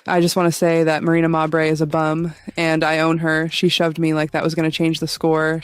I just want to say that Marina Mabrey is a bum, and I own her. She shoved me like that was going to change the score.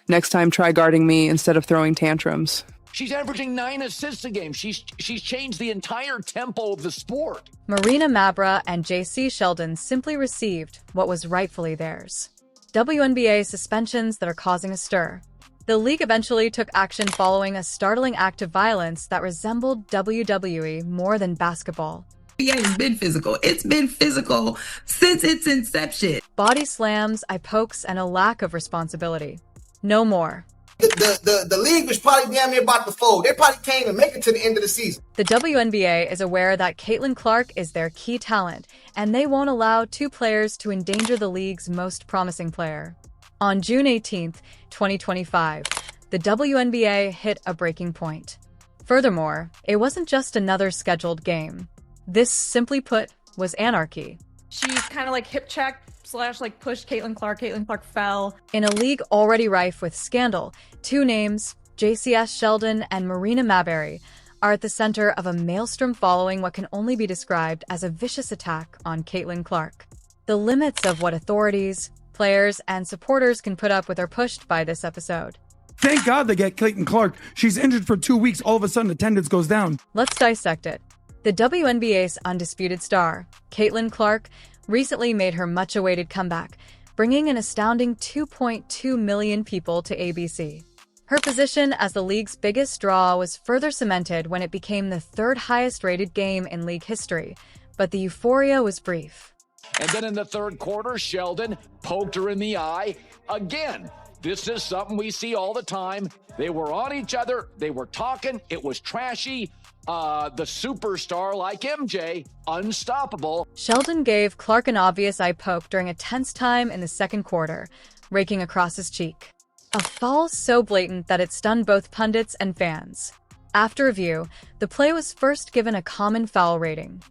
Next time, try guarding me instead of throwing tantrums. She's averaging 9 assists a game. She's changed the entire tempo of the sport. Marina Mabrey and Jacy Sheldon simply received what was rightfully theirs. WNBA suspensions that are causing a stir. The league eventually took action following a startling act of violence that resembled WWE more than basketball. NBA has been physical. It's been physical since its inception. Body slams, eye pokes, and a lack of responsibility. No more. The league was probably damn near about to fold. They probably can't even make it to the end of the season. The WNBA is aware that Caitlin Clark is their key talent, and they won't allow two players to endanger the league's most promising player. On June 18, 2025, the WNBA hit a breaking point. Furthermore, it wasn't just another scheduled game. This, simply put, was anarchy. She kind of like hip checked / like pushed Caitlin Clark. Caitlin Clark fell. In a league already rife with scandal, two names, Jacy Sheldon and Marina Mabrey, are at the center of a maelstrom following what can only be described as a vicious attack on Caitlin Clark. The limits of what authorities, players, and supporters can put up with are pushed by this episode. Thank God they get Caitlin Clark. She's injured for 2 weeks. All of a sudden, attendance goes down. Let's dissect it. The WNBA's undisputed star, Caitlin Clark, recently made her much-awaited comeback, bringing an astounding 2.2 million people to ABC. Her position as the league's biggest draw was further cemented when it became the third highest-rated game in league history, but the euphoria was brief. And then in the third quarter, Sheldon poked her in the eye again. This is something we see all the time. They were on each other. They were talking. It was trashy. The superstar like MJ, unstoppable. Sheldon gave Clark an obvious eye poke during a tense time in the second quarter, raking across his cheek. A foul so blatant that it stunned both pundits and fans. After review, the play was first given a common foul rating.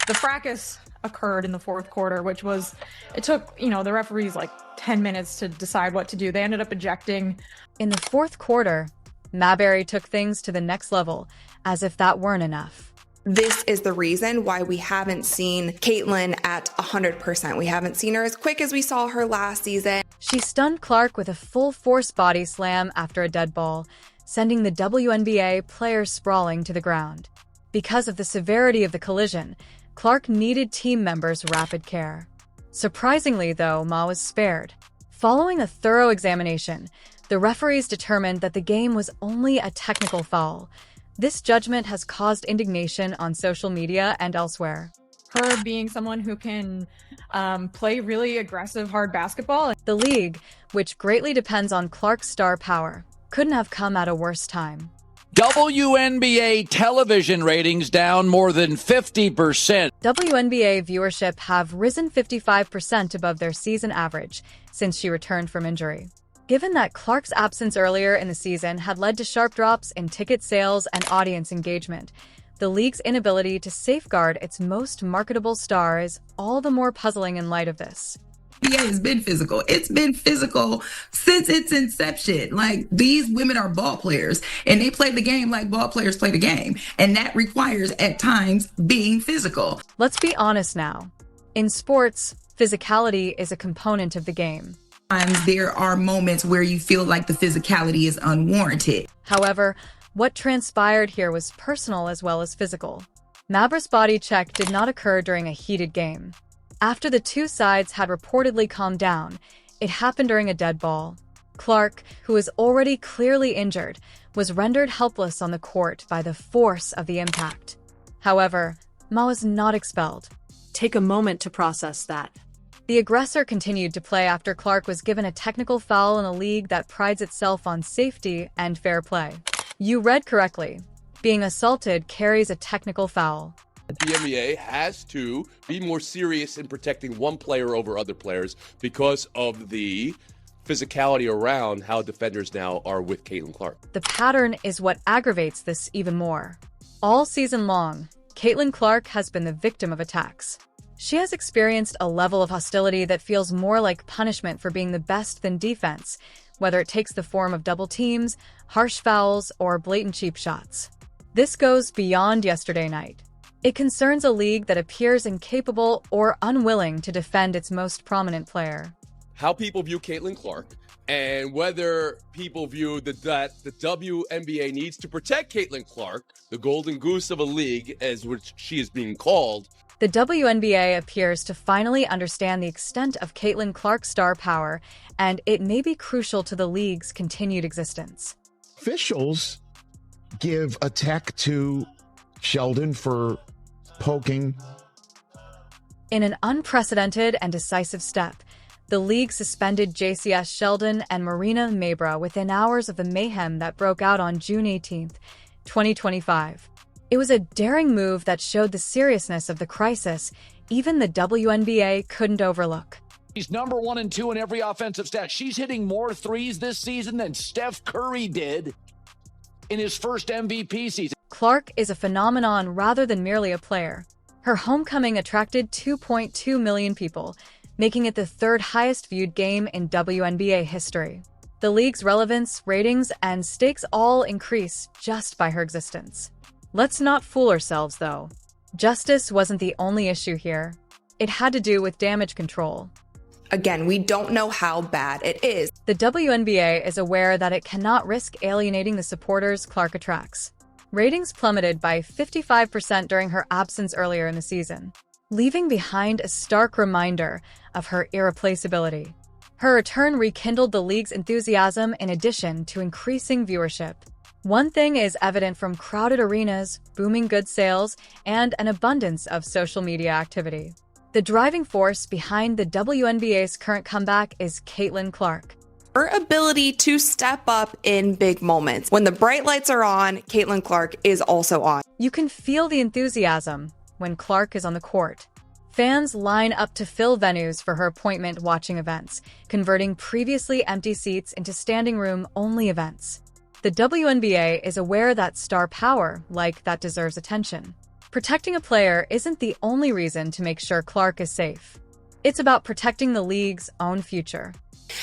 The fracas occurred in the fourth quarter, which was, it took, the referees like 10 minutes to decide what to do. They ended up ejecting. In the fourth quarter, Mabrey took things to the next level, as if that weren't enough. This is the reason why we haven't seen Caitlin at 100%. We haven't seen her as quick as we saw her last season. She stunned Clark with a full-force body slam after a dead ball, sending the WNBA players sprawling to the ground. Because of the severity of the collision, Clark needed team members' rapid care. Surprisingly, though, Ma was spared. Following a thorough examination, the referees determined that the game was only a technical foul. This judgment has caused indignation on social media and elsewhere. Her being someone who can play really aggressive, hard basketball. The league, which greatly depends on Clark's star power, couldn't have come at a worse time. WNBA television ratings down more than 50%. WNBA viewership have risen 55% above their season average since she returned from injury. Given that Clark's absence earlier in the season had led to sharp drops in ticket sales and audience engagement, the league's inability to safeguard its most marketable star is all the more puzzling in light of this. NBA has been physical. It's been physical since its inception. Like, these women are ball players, and they play the game like ball players play the game. And that requires, at times, being physical. Let's be honest now. In sports, physicality is a component of the game. There are moments where you feel like the physicality is unwarranted. However, what transpired here was personal as well as physical. Mabrey's body check did not occur during a heated game. After the two sides had reportedly calmed down, it happened during a dead ball. Clark, who was already clearly injured, was rendered helpless on the court by the force of the impact. However, Ma was not expelled. Take a moment to process that. The aggressor continued to play after Clark was given a technical foul in a league that prides itself on safety and fair play. You read correctly. Being assaulted carries a technical foul. The NBA has to be more serious in protecting one player over other players because of the physicality around how defenders now are with Caitlin Clark. The pattern is what aggravates this even more. All season long, Caitlin Clark has been the victim of attacks. She has experienced a level of hostility that feels more like punishment for being the best than defense, whether it takes the form of double teams, harsh fouls, or blatant cheap shots. This goes beyond yesterday night. It concerns a league that appears incapable or unwilling to defend its most prominent player. How people view Caitlin Clark, and whether people view that the WNBA needs to protect Caitlin Clark, the golden goose of a league, as which she is being called. The WNBA appears to finally understand the extent of Caitlin Clark's star power, and it may be crucial to the league's continued existence. Officials give a tech to Sheldon for poking. In an unprecedented and decisive step, the league suspended Jacy Sheldon and Marina Mabrey within hours of the mayhem that broke out on June 18, 2025. It was a daring move that showed the seriousness of the crisis even the WNBA couldn't overlook. She's number 1 and 2 in every offensive stat. She's hitting more threes this season than Steph Curry did in his first MVP season. Clark is a phenomenon rather than merely a player. Her homecoming attracted 2.2 million people, making it the third highest viewed game in WNBA history. The league's relevance, ratings, and stakes all increase just by her existence. Let's not fool ourselves, though. Justice wasn't the only issue here. It had to do with damage control. Again, we don't know how bad it is. The WNBA is aware that it cannot risk alienating the supporters Clark attracts. Ratings plummeted by 55% during her absence earlier in the season, leaving behind a stark reminder of her irreplaceability. Her return rekindled the league's enthusiasm in addition to increasing viewership. One thing is evident from crowded arenas, booming goods sales, and an abundance of social media activity. The driving force behind the WNBA's current comeback is Caitlin Clark. Her ability to step up in big moments. When the bright lights are on, Caitlin Clark is also on. You can feel the enthusiasm when Clark is on the court. Fans line up to fill venues for her appointment watching events, converting previously empty seats into standing room-only events. The WNBA is aware that star power, like that, deserves attention. Protecting a player isn't the only reason to make sure Clark is safe. It's about protecting the league's own future.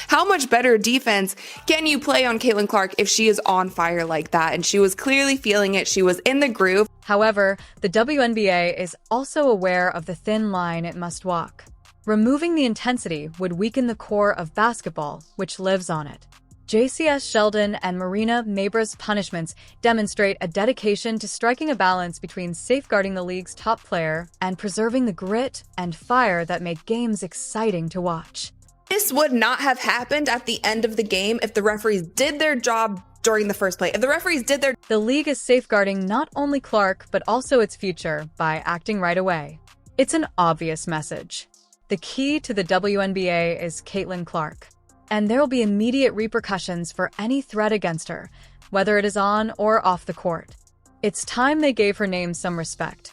How much better defense can you play on Caitlin Clark if she is on fire like that? And she was clearly feeling it. She was in the groove. However, the WNBA is also aware of the thin line it must walk. Removing the intensity would weaken the core of basketball, which lives on it. Jacy Sheldon and Marina Mabrey's punishments demonstrate a dedication to striking a balance between safeguarding the league's top player and preserving the grit and fire that make games exciting to watch. This would not have happened at the end of the game if the referees did their job during the first play. If the referees did their... The league is safeguarding not only Clark, but also its future by acting right away. It's an obvious message. The key to the WNBA is Caitlin Clark. And there will be immediate repercussions for any threat against her, whether it is on or off the court. It's time they gave her name some respect.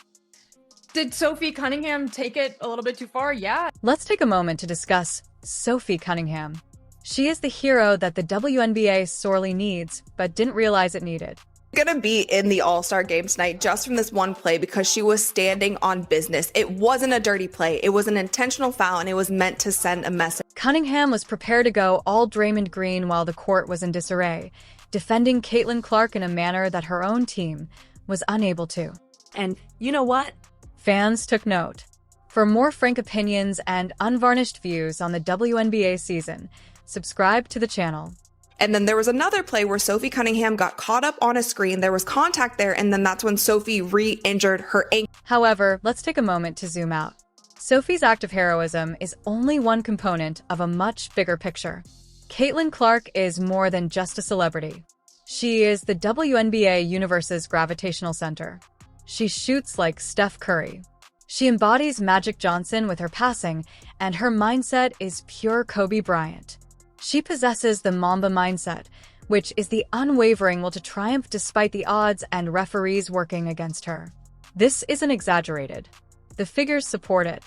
Did Sophie Cunningham take it a little bit too far? Yeah. Let's take a moment to discuss Sophie Cunningham. She is the hero that the WNBA sorely needs, but didn't realize it needed. Gonna be in the All-Star game tonight just from this one play because she was standing on business. It wasn't a dirty play. It was an intentional foul, and it was meant to send a message. Cunningham was prepared to go all Draymond Green while the court was in disarray, defending Caitlin Clark in a manner that her own team was unable to. And you know what? Fans took note. For more frank opinions and unvarnished views on the WNBA season, subscribe to the channel. And then there was another play where Sophie Cunningham got caught up on a screen. There was contact there, and then that's when Sophie re-injured her ankle. However, let's take a moment to zoom out. Sophie's act of heroism is only one component of a much bigger picture. Caitlin Clark is more than just a celebrity. She is the WNBA universe's gravitational center. She shoots like Steph Curry. She embodies Magic Johnson with her passing, and her mindset is pure Kobe Bryant. She possesses the Mamba mindset, which is the unwavering will to triumph despite the odds and referees working against her. This isn't exaggerated. The figures support it.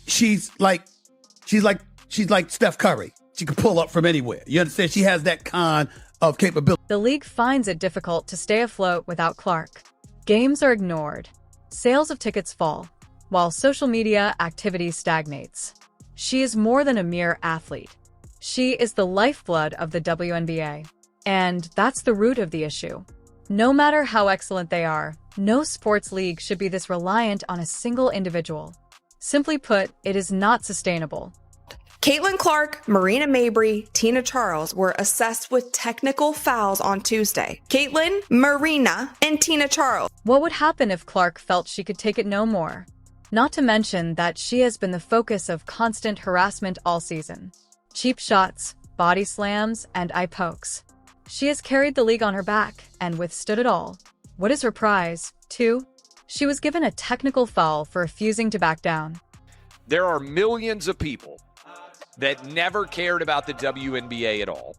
She's like Steph Curry. She can pull up from anywhere. You understand? She has that kind of capability. The league finds it difficult to stay afloat without Clark. Games are ignored. Sales of tickets fall, while social media activity stagnates. She is more than a mere athlete. She is the lifeblood of the WNBA. And that's the root of the issue. No matter how excellent they are, No sports league should be this reliant on a single individual. Simply put, it is not sustainable. Caitlin Clark, Marina Mabrey, Tina Charles were assessed with technical fouls on Tuesday. Caitlin, Marina, and Tina Charles. What would happen if Clark felt she could take it no more? Not to mention that she has been the focus of constant harassment all season. Cheap shots, body slams, and eye pokes. She has carried the league on her back and withstood it all. What is her prize? 2. She was given a technical foul for refusing to back down. There are millions of people that never cared about the WNBA at all,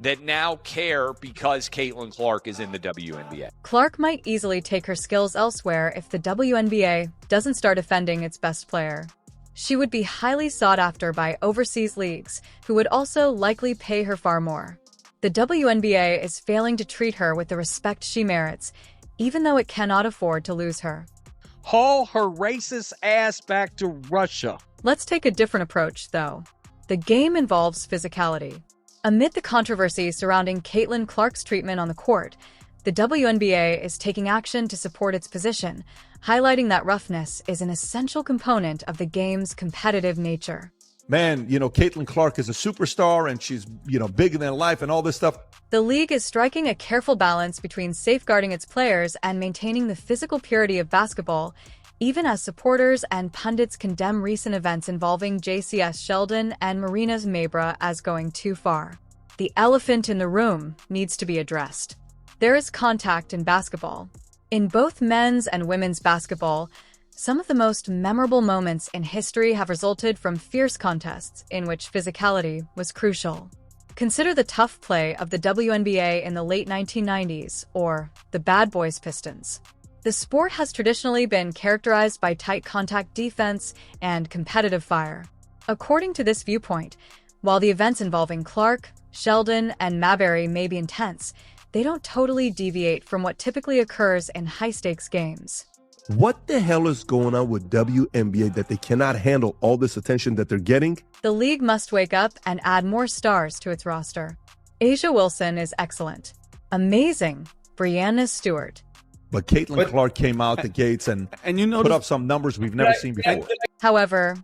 that now care because Caitlin Clark is in the WNBA. Clark might easily take her skills elsewhere if the WNBA doesn't start defending its best player. She would be highly sought after by overseas leagues, who would also likely pay her far more. The WNBA is failing to treat her with the respect she merits, even though it cannot afford to lose her. Haul her racist ass back to Russia. Let's take a different approach, though. The game involves physicality. Amid the controversy surrounding Caitlin Clark's treatment on the court, the WNBA is taking action to support its position, highlighting that roughness is an essential component of the game's competitive nature. Man, Caitlin Clark is a superstar and she's, bigger than life and all this stuff. The league is striking a careful balance between safeguarding its players and maintaining the physical purity of basketball, even as supporters and pundits condemn recent events involving Jacy Sheldon and Marina Mabrey as going too far. The elephant in the room needs to be addressed. There is contact in basketball. In both men's and women's basketball, some of the most memorable moments in history have resulted from fierce contests in which physicality was crucial. Consider the tough play of the WNBA in the late 1990s, or the Bad Boys Pistons. The sport has traditionally been characterized by tight contact defense and competitive fire. According to this viewpoint, while the events involving Clark, Sheldon, and Mabrey may be intense, they don't totally deviate from what typically occurs in high-stakes games. What the hell is going on with WNBA that they cannot handle all this attention that they're getting? The league must wake up and add more stars to its roster. A'ja Wilson is excellent. Amazing. Breanna Stewart. But Caitlin Clark came out the gates and put up some numbers we've never seen before. However,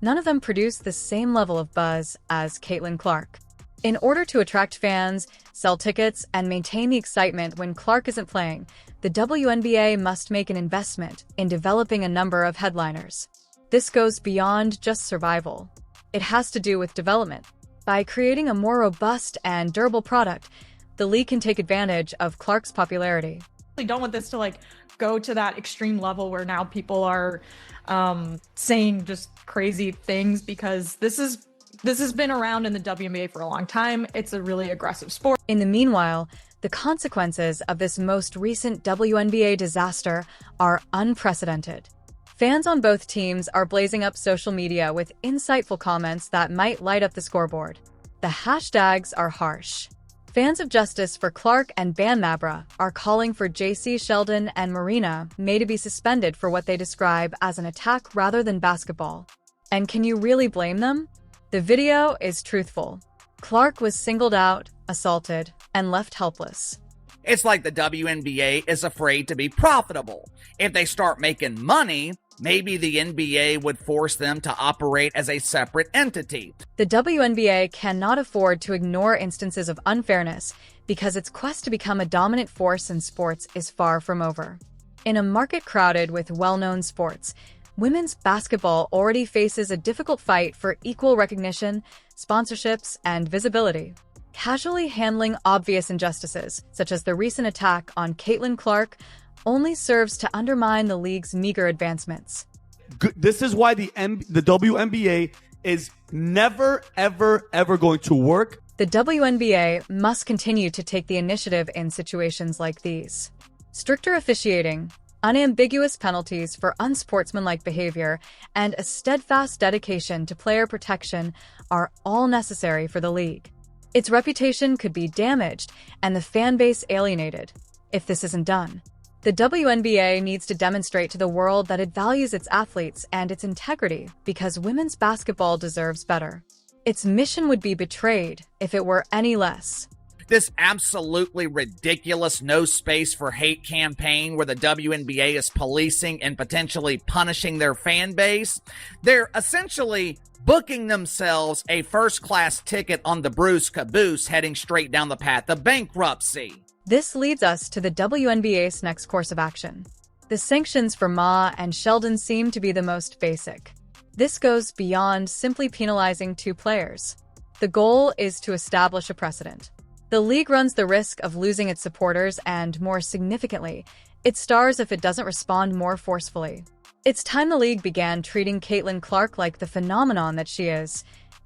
none of them produced the same level of buzz as Caitlin Clark. In order to attract fans, sell tickets, and maintain the excitement when Clark isn't playing, the WNBA must make an investment in developing a number of headliners. This goes beyond just survival. It has to do with development. By creating a more robust and durable product, the league can take advantage of Clark's popularity. I don't want this to go to that extreme level where now people are saying just crazy things, because this has been around in the WNBA for a long time. It's a really aggressive sport. In the meanwhile, the consequences of this most recent WNBA disaster are unprecedented. Fans on both teams are blazing up social media with insightful comments that might light up the scoreboard. The hashtags are harsh. Fans of justice for Clark and Ban Mabrey are calling for Jacy Sheldon and Marina Mabrey to be suspended for what they describe as an attack rather than basketball. And can you really blame them? The video is truthful. Clark was singled out, assaulted, and left helpless. It's like the WNBA is afraid to be profitable. If they start making money, maybe the NBA would force them to operate as a separate entity. The WNBA cannot afford to ignore instances of unfairness because its quest to become a dominant force in sports is far from over. In a market crowded with well-known sports, women's basketball already faces a difficult fight for equal recognition, sponsorships, and visibility. Casually handling obvious injustices, such as the recent attack on Caitlin Clark, only serves to undermine the league's meager advancements. This is why the WNBA is never, ever, ever going to work. The WNBA must continue to take the initiative in situations like these. Stricter officiating, unambiguous penalties for unsportsmanlike behavior, and a steadfast dedication to player protection are all necessary for the league. Its reputation could be damaged and the fan base alienated if this isn't done. The WNBA needs to demonstrate to the world that it values its athletes and its integrity because women's basketball deserves better. Its mission would be betrayed if it were any less. This absolutely ridiculous no space for hate campaign where the WNBA is policing and potentially punishing their fan base, they're essentially booking themselves a first-class ticket on the Bruce caboose heading straight down the path of bankruptcy. This leads us to the WNBA's next course of action. The sanctions for Ma and Sheldon seem to be the most basic. This goes beyond simply penalizing two players. The goal is to establish a precedent. The league runs the risk of losing its supporters and, more significantly, its stars if it doesn't respond more forcefully. It's time the league began treating Caitlin Clark like the phenomenon that she is,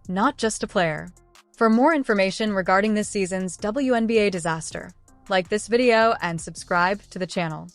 not just a player. For more information regarding this season's WNBA disaster, like this video and subscribe to the channel.